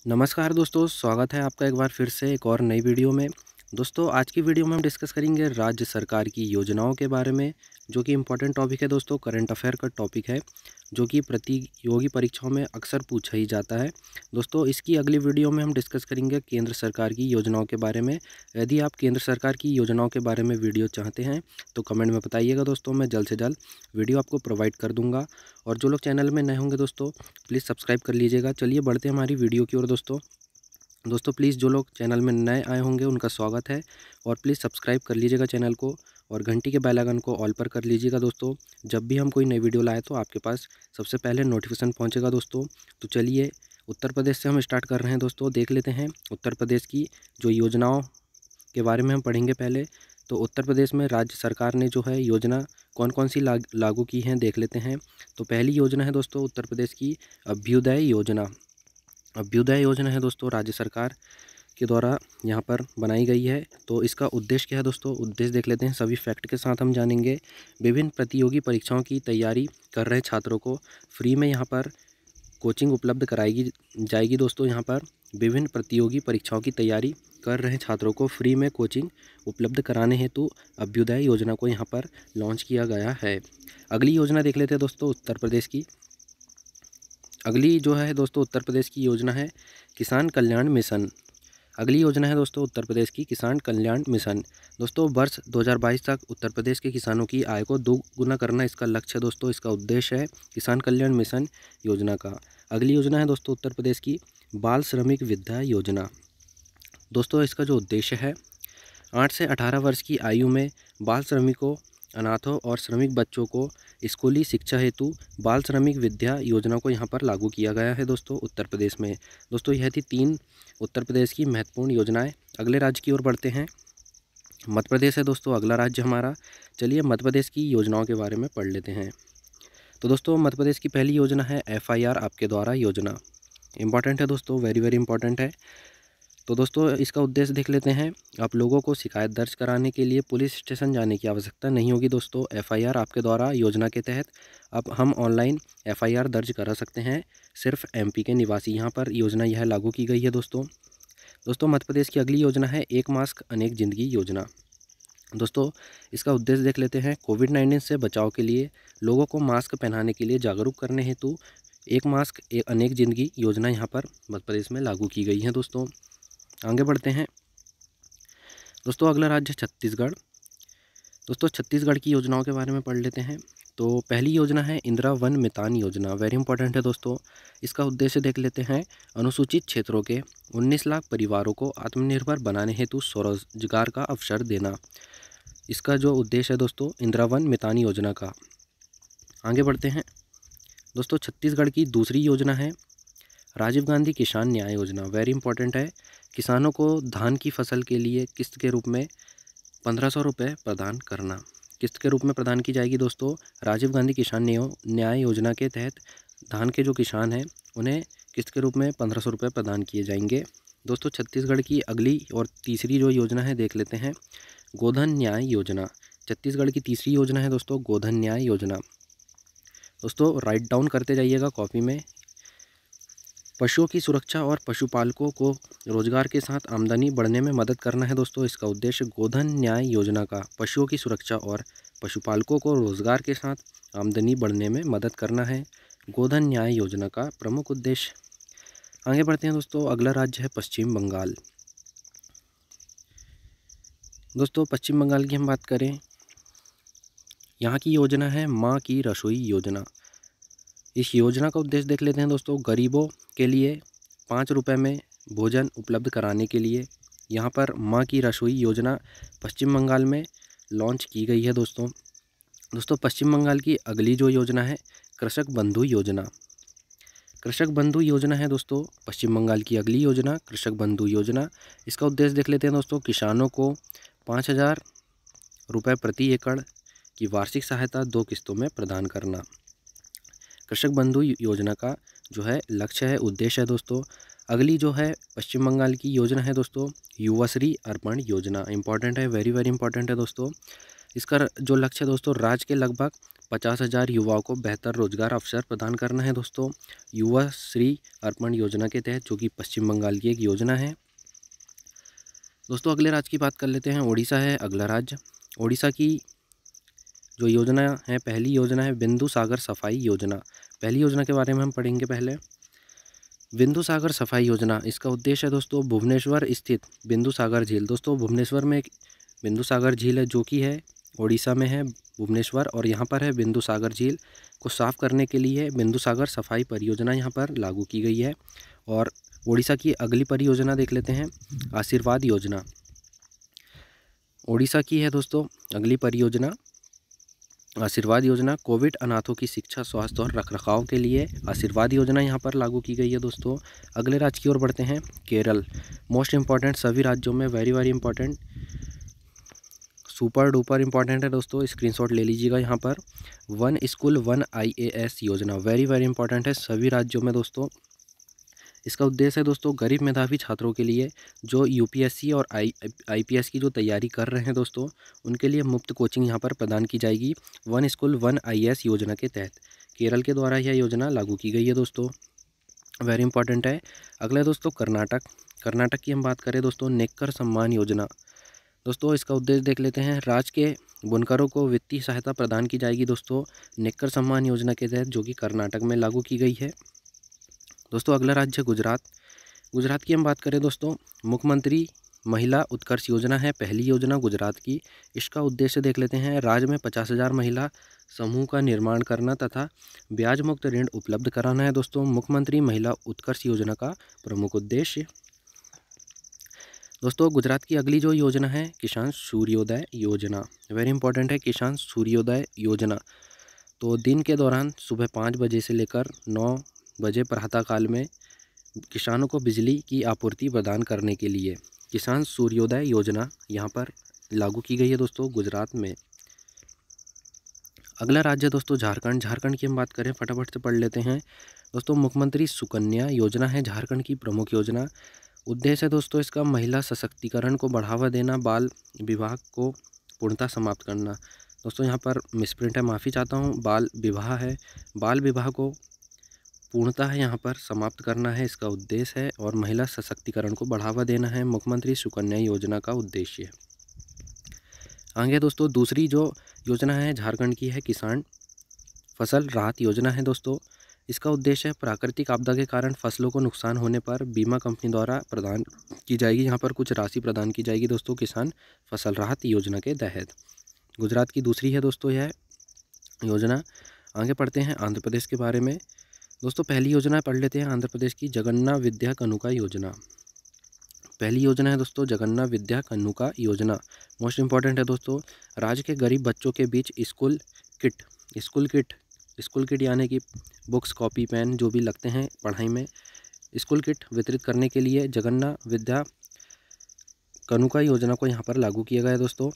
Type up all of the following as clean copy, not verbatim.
नमस्कार दोस्तों, स्वागत है आपका एक बार फिर से एक और नई वीडियो में। दोस्तों, आज की वीडियो में हम डिस्कस करेंगे राज्य सरकार की योजनाओं के बारे में, जो कि इम्पोर्टेंट टॉपिक है दोस्तों, करंट अफेयर का टॉपिक है, जो कि प्रतियोगी परीक्षाओं में अक्सर पूछा ही जाता है। दोस्तों, इसकी अगली वीडियो में हम डिस्कस करेंगे केंद्र सरकार की योजनाओं के बारे में। यदि आप केंद्र सरकार की योजनाओं के बारे में वीडियो चाहते हैं तो कमेंट में बताइएगा दोस्तों, मैं जल्द से जल्द वीडियो आपको प्रोवाइड कर दूँगा। और जो लोग चैनल में नए होंगे दोस्तों, प्लीज़ सब्सक्राइब कर लीजिएगा। चलिए बढ़ते हैं हमारी वीडियो की ओर दोस्तों। प्लीज़ जो लोग चैनल में नए आए होंगे उनका स्वागत है, और प्लीज़ सब्सक्राइब कर लीजिएगा चैनल को, और घंटी के बेल आइकन को ऑल पर कर लीजिएगा दोस्तों। जब भी हम कोई नई वीडियो लाए तो आपके पास सबसे पहले नोटिफिकेशन पहुंचेगा दोस्तों। तो चलिए, उत्तर प्रदेश से हम स्टार्ट कर रहे हैं दोस्तों। देख लेते हैं उत्तर प्रदेश की जो योजनाओं के बारे में हम पढ़ेंगे पहले। तो उत्तर प्रदेश में राज्य सरकार ने जो है योजना कौन कौन सी लागू की हैं देख लेते हैं। तो पहली योजना है दोस्तों उत्तर प्रदेश की अभ्युदय योजना। अभ्युदय योजना है दोस्तों राज्य सरकार के द्वारा यहाँ पर बनाई गई है। तो इसका उद्देश्य क्या है दोस्तों, उद्देश्य देख लेते हैं, सभी फैक्ट के साथ हम जानेंगे। विभिन्न प्रतियोगी परीक्षाओं की तैयारी कर रहे छात्रों को फ्री में यहाँ पर कोचिंग उपलब्ध कराई जाएगी दोस्तों। यहाँ पर विभिन्न प्रतियोगी परीक्षाओं की तैयारी कर रहे छात्रों को फ्री में कोचिंग उपलब्ध कराने हेतु अभ्युदय योजना को यहाँ पर लॉन्च किया गया है। अगली योजना देख लेते हैं दोस्तों उत्तर प्रदेश की। अगली जो है दोस्तों उत्तर प्रदेश की योजना है किसान कल्याण मिशन। अगली योजना है दोस्तों उत्तर प्रदेश की किसान कल्याण मिशन। दोस्तों, वर्ष 2022 तक उत्तर प्रदेश के किसानों की आय को दोगुना करना इसका लक्ष्य है दोस्तों। इसका उद्देश्य है किसान कल्याण मिशन योजना का। अगली योजना है दोस्तों उत्तर प्रदेश की बाल श्रमिक विद्या योजना। दोस्तों, इसका जो उद्देश्य है 8 से 18 वर्ष की आयु में बाल श्रमिकों, अनाथों और श्रमिक बच्चों को स्कूली शिक्षा हेतु बाल श्रमिक विद्या योजना को यहाँ पर लागू किया गया है दोस्तों उत्तर प्रदेश में। दोस्तों, यह थी 3 उत्तर प्रदेश की महत्वपूर्ण योजनाएं। अगले राज्य की ओर बढ़ते हैं। मध्य प्रदेश है दोस्तों अगला राज्य हमारा। चलिए मध्य प्रदेश की योजनाओं के बारे में पढ़ लेते हैं। तो दोस्तों, मध्य प्रदेश की पहली योजना है FIR आपके द्वारा योजना। इंपॉर्टेंट है दोस्तों, वेरी वेरी इंपॉर्टेंट है। तो दोस्तों, इसका उद्देश्य देख लेते हैं। आप लोगों को शिकायत दर्ज कराने के लिए पुलिस स्टेशन जाने की आवश्यकता नहीं होगी दोस्तों। FIR आपके द्वारा योजना के तहत अब हम ऑनलाइन FIR दर्ज करा सकते हैं। सिर्फ MP के निवासी यहाँ पर योजना यह लागू की गई है दोस्तों। मध्य प्रदेश की अगली योजना है एक मास्क अनेक जिंदगी योजना। दोस्तों, इसका उद्देश्य देख लेते हैं। कोविड-19 से बचाव के लिए लोगों को मास्क पहनाने के लिए जागरूक करने हेतु एक मास्क एक अनेक जिंदगी योजना यहाँ पर मध्य प्रदेश में लागू की गई है दोस्तों। आगे बढ़ते हैं दोस्तों। अगला राज्य छत्तीसगढ़। दोस्तों, छत्तीसगढ़ की योजनाओं के बारे में पढ़ लेते हैं। तो पहली योजना है इंदिरा वन मितान योजना। वेरी इंपॉर्टेंट है दोस्तों। इसका उद्देश्य देख लेते हैं। अनुसूचित क्षेत्रों के 19 लाख परिवारों को आत्मनिर्भर बनाने हेतु स्वरोजगार का अवसर देना। इसका जो उद्देश्य है दोस्तों इंदिरा वन मितान योजना का। आगे बढ़ते हैं दोस्तों। छत्तीसगढ़ की दूसरी योजना है राजीव गांधी किसान न्याय योजना। वेरी इंपॉर्टेंट है। किसानों को धान की फसल के लिए किस्त के रूप में 1500 रुपये प्रदान करना। किस्त के रूप में प्रदान की जाएगी दोस्तों। राजीव गांधी किसान न्याय योजना के तहत धान के जो किसान हैं उन्हें किस्त के रूप में 1500 रुपये प्रदान किए जाएंगे दोस्तों। छत्तीसगढ़ की अगली और तीसरी जो योजना है देख लेते हैं गोधन न्याय योजना। छत्तीसगढ़ की तीसरी योजना है दोस्तों गोधन न्याय योजना। दोस्तों, राइट डाउन करते जाइएगा कॉपी में। पशुओं की सुरक्षा और पशुपालकों को रोजगार के साथ आमदनी बढ़ने में मदद करना है दोस्तों। इसका उद्देश्य गोधन न्याय योजना का पशुओं की सुरक्षा और पशुपालकों को रोजगार के साथ आमदनी बढ़ने में मदद करना है गोधन न्याय योजना का प्रमुख उद्देश्य। आगे बढ़ते हैं दोस्तों। अगला राज्य है पश्चिम बंगाल। दोस्तों, पश्चिम बंगाल की हम बात करें, यहाँ की योजना है माँ की रसोई योजना। इस योजना का उद्देश्य देख लेते हैं दोस्तों। गरीबों के लिए 5 रुपये में भोजन उपलब्ध कराने के लिए यहाँ पर माँ की रसोई योजना पश्चिम बंगाल में लॉन्च की गई है दोस्तों। पश्चिम बंगाल की अगली जो योजना है कृषक बंधु योजना। कृषक बंधु योजना है दोस्तों पश्चिम बंगाल की अगली योजना कृषक बंधु योजना। इसका उद्देश्य देख लेते हैं दोस्तों। किसानों को 5000 रुपये प्रति एकड़ की वार्षिक सहायता 2 किस्तों में प्रदान करना। कृषक बंधु योजना का जो है लक्ष्य है, उद्देश्य है दोस्तों। अगली जो है पश्चिम बंगाल की योजना है दोस्तों युवाश्री अर्पण योजना। इंपॉर्टेंट है, वेरी वेरी इंपॉर्टेंट है दोस्तों। इसका जो लक्ष्य है दोस्तों, राज्य के लगभग 50,000 युवाओं को बेहतर रोजगार अवसर प्रदान करना है दोस्तों, युवा श्री अर्पण योजना के तहत, जो कि पश्चिम बंगाल की एक योजना है। दोस्तों अगले राज्य की बात कर लेते हैं। ओडिशा है अगला राज्य। ओडिशा की जो योजना है, पहली योजना है बिंदु सागर सफाई योजना। पहली योजना के बारे में हम पढ़ेंगे पहले। बिंदु सागर सफाई योजना, इसका उद्देश्य है दोस्तों भुवनेश्वर स्थित बिंदु सागर झील। दोस्तों भुवनेश्वर में एक बिंदु सागर झील है, जो कि है ओडिशा में है भुवनेश्वर, और यहाँ पर है बिंदु सागर झील को साफ करने के लिए बिंदु सागर सफाई परियोजना यहाँ पर लागू की गई है। और ओडिशा की अगली परियोजना देख लेते हैं, आशीर्वाद योजना। ओडिशा की है दोस्तों अगली परियोजना आशीर्वाद योजना। कोविड अनाथों की शिक्षा, स्वास्थ्य और रखरखाव के लिए आशीर्वाद योजना यहाँ पर लागू की गई है दोस्तों। अगले राज्य की ओर बढ़ते हैं, केरल। मोस्ट इम्पॉर्टेंट, सभी राज्यों में very very important, super duper important है दोस्तों, स्क्रीनशॉट ले लीजिएगा यहाँ पर। वन स्कूल वन IAS योजना, वेरी वेरी इंपॉर्टेंट है सभी राज्यों में दोस्तों। इसका उद्देश्य है दोस्तों गरीब मेधावी छात्रों के लिए, जो UPSC और IPS की जो तैयारी कर रहे हैं दोस्तों, उनके लिए मुफ्त कोचिंग यहाँ पर प्रदान की जाएगी वन स्कूल वन IAS योजना के तहत। केरल के द्वारा यह योजना लागू की गई है दोस्तों, वेरी इंपॉर्टेंट है। अगला है दोस्तों कर्नाटक। कर्नाटक की हम बात करें दोस्तों, नेक्कर सम्मान योजना। दोस्तों इसका उद्देश्य देख लेते हैं, राज्य के बुनकरों को वित्तीय सहायता प्रदान की जाएगी दोस्तों नेक्कर सम्मान योजना के तहत, जो कि कर्नाटक में लागू की गई है। दोस्तों अगला राज्य गुजरात। गुजरात की हम बात करें दोस्तों, मुख्यमंत्री महिला उत्कर्ष योजना है पहली योजना गुजरात की। इसका उद्देश्य देख लेते हैं, राज्य में 50,000 महिला समूह का निर्माण करना तथा ब्याज मुक्त ऋण उपलब्ध कराना है दोस्तों, मुख्यमंत्री महिला उत्कर्ष योजना का प्रमुख उद्देश्य। दोस्तों गुजरात की अगली जो योजना है, किसान सूर्योदय योजना, वेरी इंपॉर्टेंट है किसान सूर्योदय योजना। तो दिन के दौरान सुबह 5 बजे से लेकर 9 बजे प्रातःकाल में किसानों को बिजली की आपूर्ति प्रदान करने के लिए किसान सूर्योदय योजना यहाँ पर लागू की गई है दोस्तों गुजरात में। अगला राज्य दोस्तों झारखंड। झारखंड की हम बात करें, फटाफट से पढ़ लेते हैं दोस्तों। मुख्यमंत्री सुकन्या योजना है झारखंड की प्रमुख योजना। उद्देश्य है दोस्तों इसका महिला सशक्तिकरण को बढ़ावा देना, बाल विवाह को पूर्णतः समाप्त करना। दोस्तों यहाँ पर मिसप्रिंट है, माफ़ी चाहता हूँ, बाल विवाह है, बाल विवाह को पूर्णतः यहाँ पर समाप्त करना है इसका उद्देश्य है, और महिला सशक्तिकरण को बढ़ावा देना है मुख्यमंत्री सुकन्या योजना का उद्देश्य। आगे दोस्तों दूसरी जो योजना है झारखंड की है, किसान फसल राहत योजना है दोस्तों। इसका उद्देश्य है प्राकृतिक आपदा के कारण फसलों को नुकसान होने पर बीमा कंपनी द्वारा प्रदान की जाएगी, यहाँ पर कुछ राशि प्रदान की जाएगी दोस्तों किसान फसल राहत योजना के तहत। गुजरात की दूसरी है दोस्तों यह योजना। आगे पढ़ते हैं आंध्र प्रदेश के बारे में। दोस्तों पहली योजना पढ़ लेते हैं आंध्र प्रदेश की, जगन्ना विद्या कनुका योजना। पहली योजना है दोस्तों जगन्ना विद्या कनुका योजना, मोस्ट इंपॉर्टेंट है दोस्तों। राज्य के गरीब बच्चों के बीच स्कूल किट यानी कि बुक्स, कॉपी, पेन जो भी लगते हैं पढ़ाई में, स्कूल किट वितरित करने के लिए जगन्ना विद्या कनुका योजना को यहाँ पर लागू किया गया है दोस्तों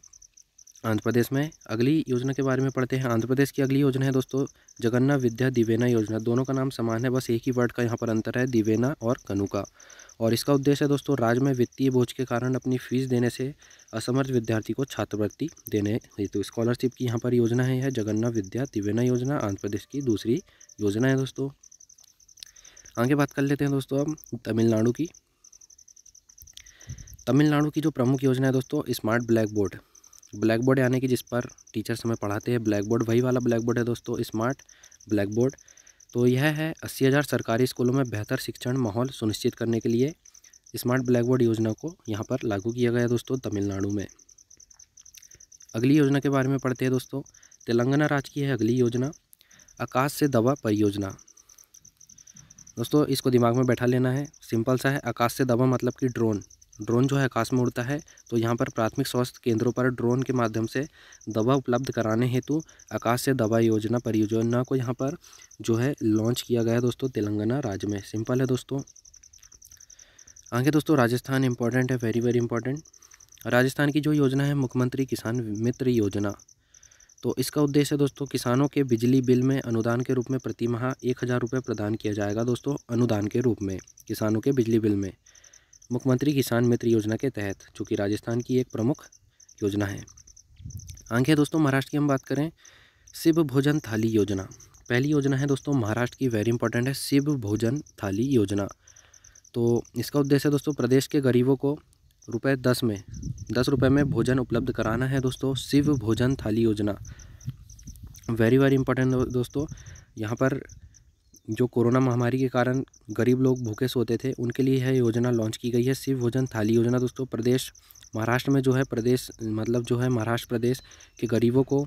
आंध्र प्रदेश में। अगली योजना के बारे में पढ़ते हैं। आंध्र प्रदेश की अगली योजना है दोस्तों जगन्ना विद्या दिवेना योजना। दोनों का नाम समान है, बस एक ही वर्ड का यहाँ पर अंतर है, दिवेना और कनुका। और इसका उद्देश्य है दोस्तों राज्य में वित्तीय बोझ के कारण अपनी फीस देने से असमर्थ विद्यार्थी को छात्रवृत्ति देने हेतु स्कॉलरशिप की यहाँ पर योजना है यह जगन्ना विद्या दिवेना योजना, आंध्र प्रदेश की दूसरी योजना है दोस्तों। आगे बात कर लेते हैं दोस्तों अब तमिलनाडु की। तमिलनाडु की जो प्रमुख योजना है दोस्तों स्मार्ट ब्लैक बोर्ड यानी कि जिस पर टीचर्स हमें पढ़ाते हैं ब्लैक बोर्ड, वही वाला ब्लैक बोर्ड है दोस्तों स्मार्ट ब्लैक बोर्ड। तो यह है 80,000 सरकारी स्कूलों में बेहतर शिक्षण माहौल सुनिश्चित करने के लिए स्मार्ट ब्लैक बोर्ड योजना को यहाँ पर लागू किया गया है दोस्तों तमिलनाडु में। अगली योजना के बारे में पढ़ते हैं दोस्तों, तेलंगाना राज्य की है अगली योजना आकाश से दवा परियोजना। दोस्तों इसको दिमाग में बैठा लेना है, सिंपल सा है। आकाश से दवा मतलब कि ड्रोन जो है आकाश में उड़ता है, तो यहाँ पर प्राथमिक स्वास्थ्य केंद्रों पर ड्रोन के माध्यम से दवा उपलब्ध कराने हेतु आकाश से दवा योजना परियोजना को यहाँ पर जो है लॉन्च किया गया है दोस्तों तेलंगाना राज्य में। सिंपल है दोस्तों। आगे दोस्तों राजस्थान इंपॉर्टेंट है, वेरी वेरी इंपॉर्टेंट। राजस्थान की जो योजना है मुख्यमंत्री किसान मित्र योजना। तो इसका उद्देश्य है दोस्तों किसानों के बिजली बिल में अनुदान के रूप में प्रति माह 1,000 रुपये प्रदान किया जाएगा दोस्तों, अनुदान के रूप में किसानों के बिजली बिल में मुख्यमंत्री किसान मित्र योजना के तहत, जो कि राजस्थान की एक प्रमुख योजना है। आगे दोस्तों महाराष्ट्र की हम बात करें, शिव भोजन थाली योजना। पहली योजना है दोस्तों महाराष्ट्र की, वेरी इंपॉर्टेंट है, शिव भोजन थाली योजना। तो इसका उद्देश्य है दोस्तों प्रदेश के गरीबों को ₹10 में भोजन उपलब्ध कराना है दोस्तों। शिव भोजन थाली योजना वेरी वेरी इंपॉर्टेंट दोस्तों। यहाँ पर जो कोरोना महामारी के कारण गरीब लोग भूखे सोते थे, उनके लिए यह योजना लॉन्च की गई है, शिव भोजन थाली योजना दोस्तों। प्रदेश महाराष्ट्र में जो है महाराष्ट्र प्रदेश के गरीबों को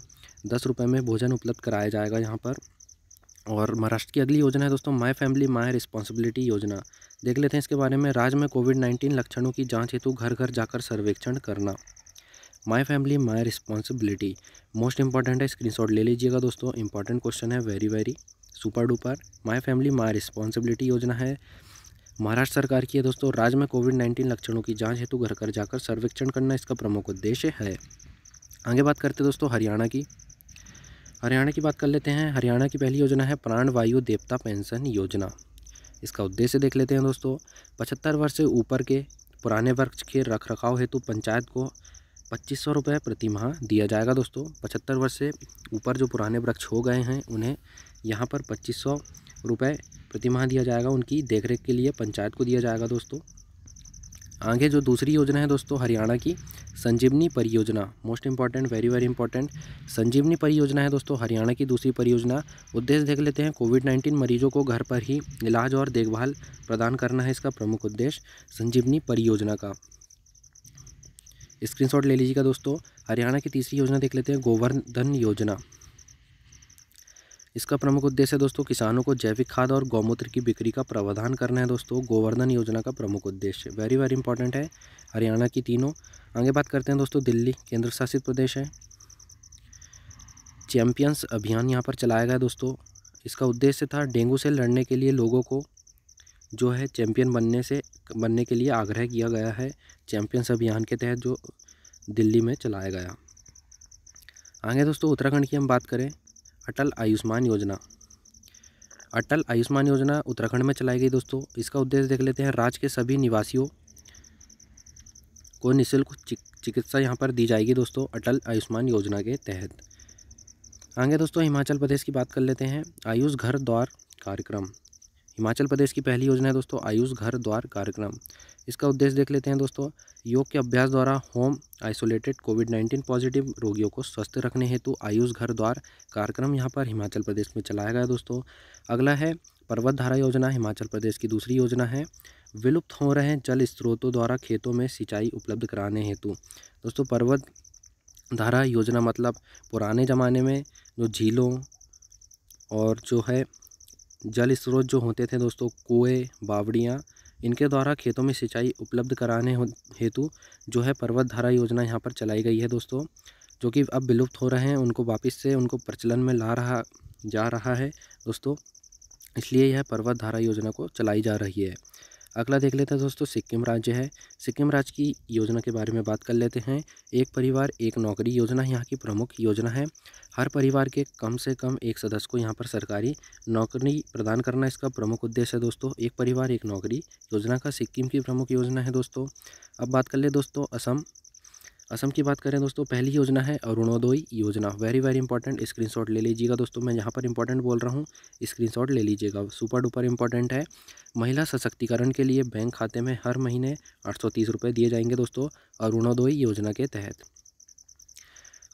₹10 में भोजन उपलब्ध कराया जाएगा यहाँ पर। और महाराष्ट्र की अगली योजना है दोस्तों माय फैमिली माय रिस्पॉन्सिबिलिटी योजना। देख लेते हैं इसके बारे में। राज्य में कोविड-19 लक्षणों की जांच हेतु घर घर जाकर सर्वेक्षण करना। My family my responsibility most important है, स्क्रीनशॉट ले लीजिएगा दोस्तों, इंपॉर्टेंट क्वेश्चन है, very very super duper. My family my responsibility योजना है, महाराष्ट्र सरकार की है दोस्तों। राज्य में कोविड-19 लक्षणों की जांच हेतु घर घर जाकर सर्वेक्षण करना इसका प्रमुख उद्देश्य है। आगे बात करते हैं दोस्तों हरियाणा की। हरियाणा की बात कर लेते हैं। हरियाणा की पहली योजना है प्राण वायु देवता पेंशन योजना। इसका उद्देश्य देख लेते हैं दोस्तों। 75 वर्ष से ऊपर के पुराने वृक्ष के रखरखाव हेतु पंचायत को ₹2500 प्रति माह दिया जाएगा दोस्तों। 75 वर्ष से ऊपर जो पुराने वृक्ष हो गए हैं उन्हें यहाँ पर ₹2500 प्रति माह दिया जाएगा, उनकी देखरेख के लिए पंचायत को दिया जाएगा दोस्तों। आगे जो दूसरी योजना है दोस्तों हरियाणा की, संजीवनी परियोजना, most important, very very important. संजीवनी परियोजना है दोस्तों हरियाणा की दूसरी परियोजना। उद्देश्य देख लेते हैं, कोविड-19 मरीजों को घर पर ही इलाज और देखभाल प्रदान करना है इसका प्रमुख उद्देश्य संजीवनी परियोजना का। स्क्रीनशॉट ले लीजिएगा दोस्तों। हरियाणा की तीसरी योजना देख लेते हैं, गोवर्धन योजना। इसका प्रमुख उद्देश्य है दोस्तों किसानों को जैविक खाद और गौमूत्र की बिक्री का प्रावधान करना है दोस्तों। गोवर्धन योजना का प्रमुख उद्देश्य वेरी वेरी इंपॉर्टेंट है, हरियाणा की तीनों। आगे बात करते हैं दोस्तों दिल्ली केंद्र शासित प्रदेश है। चैंपियंस अभियान यहाँ पर चलाया गया दोस्तों। इसका उद्देश्य था डेंगू से लड़ने के लिए लोगों को जो है चैंपियन बनने के लिए आग्रह किया गया है। चैंपियंस अभियान के तहत जो दिल्ली में चलाया गया। आगे दोस्तों उत्तराखंड की हम बात करें, अटल आयुष्मान योजना। अटल आयुष्मान योजना उत्तराखंड में चलाई गई दोस्तों। इसका उद्देश्य देख लेते हैं, राज्य के सभी निवासियों को निःशुल्क चिकित्सा यहाँ पर दी जाएगी दोस्तों अटल आयुष्मान योजना के तहत। आगे दोस्तों हिमाचल प्रदेश की बात कर लेते हैं, आयुष घर द्वार कार्यक्रम। हिमाचल प्रदेश की पहली योजना है दोस्तों आयुष घर द्वार कार्यक्रम। इसका उद्देश्य देख लेते हैं दोस्तों, योग के अभ्यास द्वारा होम आइसोलेटेड कोविड-19 पॉजिटिव रोगियों को स्वस्थ रखने हेतु आयुष घर द्वार कार्यक्रम यहाँ पर हिमाचल प्रदेश में चलाया गया दोस्तों। अगला है पर्वत धारा योजना, हिमाचल प्रदेश की दूसरी योजना है। विलुप्त हो रहे जल स्रोतों द्वारा खेतों में सिंचाई उपलब्ध कराने हेतु दोस्तों पर्वत धारा योजना मतलब पुराने ज़माने में जो झीलों और जो है जल स्रोत जो होते थे दोस्तों, कुएँ, बावड़ियाँ, इनके द्वारा खेतों में सिंचाई उपलब्ध कराने हेतु जो है पर्वत धारा योजना यहाँ पर चलाई गई है दोस्तों, जो कि अब विलुप्त हो रहे हैं, उनको वापस से उनको प्रचलन में जा रहा है दोस्तों, इसलिए यह पर्वत धारा योजना को चलाई जा रही है। अगला देख लेते हैं दोस्तों, सिक्किम राज्य है। सिक्किम राज्य की योजना के बारे में बात कर लेते हैं। एक परिवार एक नौकरी योजना यहाँ की प्रमुख योजना है। हर परिवार के कम से कम एक सदस्य को यहाँ पर सरकारी नौकरी प्रदान करना इसका प्रमुख उद्देश्य है दोस्तों। एक परिवार एक नौकरी योजना का सिक्किम की प्रमुख योजना है दोस्तों। अब बात कर ले दोस्तों असम की बात करें दोस्तों, पहली योजना है अरुणोदय योजना। वेरी वेरी इंपॉर्टेंट, स्क्रीनशॉट ले लीजिएगा दोस्तों, मैं यहाँ पर इंपॉर्टेंट बोल रहा हूँ, स्क्रीनशॉट ले लीजिएगा, सुपर डुपर इंपॉर्टेंट है। महिला सशक्तिकरण के लिए बैंक खाते में हर महीने ₹830 दिए जाएंगे दोस्तों अरुणोदय योजना के तहत।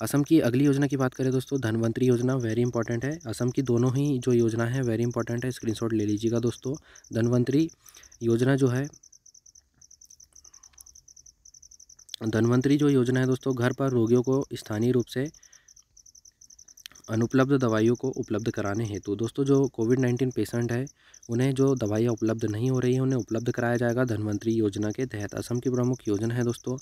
असम की अगली योजना की बात करें दोस्तों, धनवंतरी योजना, वेरी इंपॉर्टेंट है। असम की दोनों ही जो योजना है वेरी इंपॉर्टेंट है, स्क्रीनशॉट ले लीजिएगा दोस्तों। धनवंतरी योजना जो है दोस्तों घर पर रोगियों को स्थानीय रूप से अनुपलब्ध दवाइयों को उपलब्ध कराने हेतु दोस्तों जो कोविड-19 पेशेंट है उन्हें जो दवाइयाँ उपलब्ध नहीं हो रही हैं उन्हें उपलब्ध कराया जाएगा धनवंतरी योजना के तहत। असम की प्रमुख योजना है दोस्तों।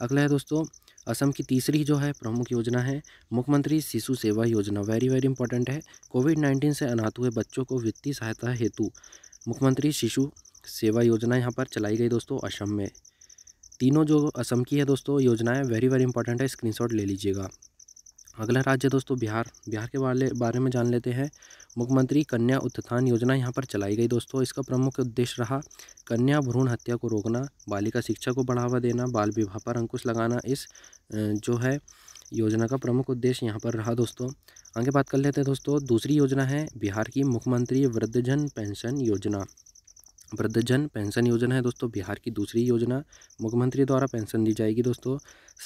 अगला है दोस्तों असम की तीसरी जो है प्रमुख योजना है मुख्यमंत्री शिशु सेवा योजना। वेरी वेरी इंपॉर्टेंट है। कोविड-19 से अनाथ हुए बच्चों को वित्तीय सहायता हेतु मुख्यमंत्री शिशु सेवा योजना यहाँ पर चलाई गई दोस्तों असम में। तीनों जो असम की है दोस्तों योजनाएं वेरी वेरी इंपॉर्टेंट है, स्क्रीनशॉट ले लीजिएगा। अगला राज्य दोस्तों बिहार के बारे में जान लेते हैं। मुख्यमंत्री कन्या उत्थान योजना यहाँ पर चलाई गई दोस्तों। इसका प्रमुख उद्देश्य रहा कन्या भ्रूण हत्या को रोकना, बालिका शिक्षा को बढ़ावा देना, बाल विवाह पर अंकुश लगाना। इस जो है योजना का प्रमुख उद्देश्य यहाँ पर रहा दोस्तों। आगे बात कर लेते हैं दोस्तों। दूसरी योजना है बिहार की मुख्यमंत्री वृद्धजन पेंशन योजना। वृद्धजन पेंशन योजना है दोस्तों बिहार की दूसरी योजना। मुख्यमंत्री द्वारा पेंशन दी जाएगी दोस्तों।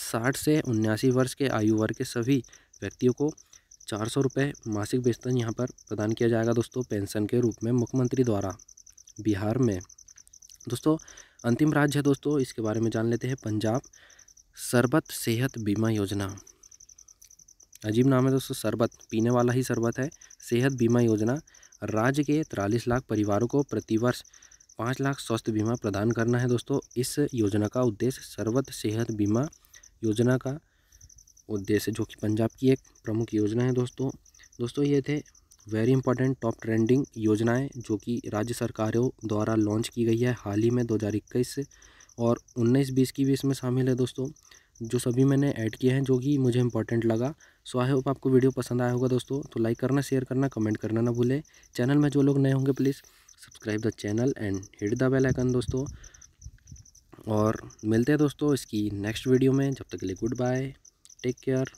60 से 79 वर्ष के आयु वर्ग के सभी व्यक्तियों को 400 रुपये मासिक वेतन यहाँ पर प्रदान किया जाएगा दोस्तों पेंशन के रूप में मुख्यमंत्री द्वारा बिहार में। दोस्तों अंतिम राज्य है दोस्तों, इसके बारे में जान लेते हैं। पंजाब शरबत सेहत बीमा योजना। अजीब नाम है दोस्तों, शरबत पीने वाला ही शरबत है। सेहत बीमा योजना राज्य के 43 लाख परिवारों को प्रतिवर्ष 5 लाख स्वास्थ्य बीमा प्रदान करना है दोस्तों। इस योजना का उद्देश्य शरबत सेहत बीमा योजना का उद्देश्य, जो कि पंजाब की एक प्रमुख योजना है दोस्तों ये थे वेरी इंपॉर्टेंट टॉप ट्रेंडिंग योजनाएं जो कि राज्य सरकारों द्वारा लॉन्च की गई है हाल ही में 2021 और 19-20 की भी इसमें शामिल है दोस्तों, जो सभी मैंने ऐड किए हैं जो कि मुझे इंपॉर्टेंट लगा। सो आई होप आपको वीडियो पसंद आया होगा दोस्तों। तो लाइक करना, शेयर करना, कमेंट करना ना भूलें। चैनल में जो लोग नए होंगे please subscribe the channel and hit the bell icon दोस्तों। और मिलते हैं दोस्तों इसकी नेक्स्ट वीडियो में। जब तक के लिए गुड बाय, टेक केयर।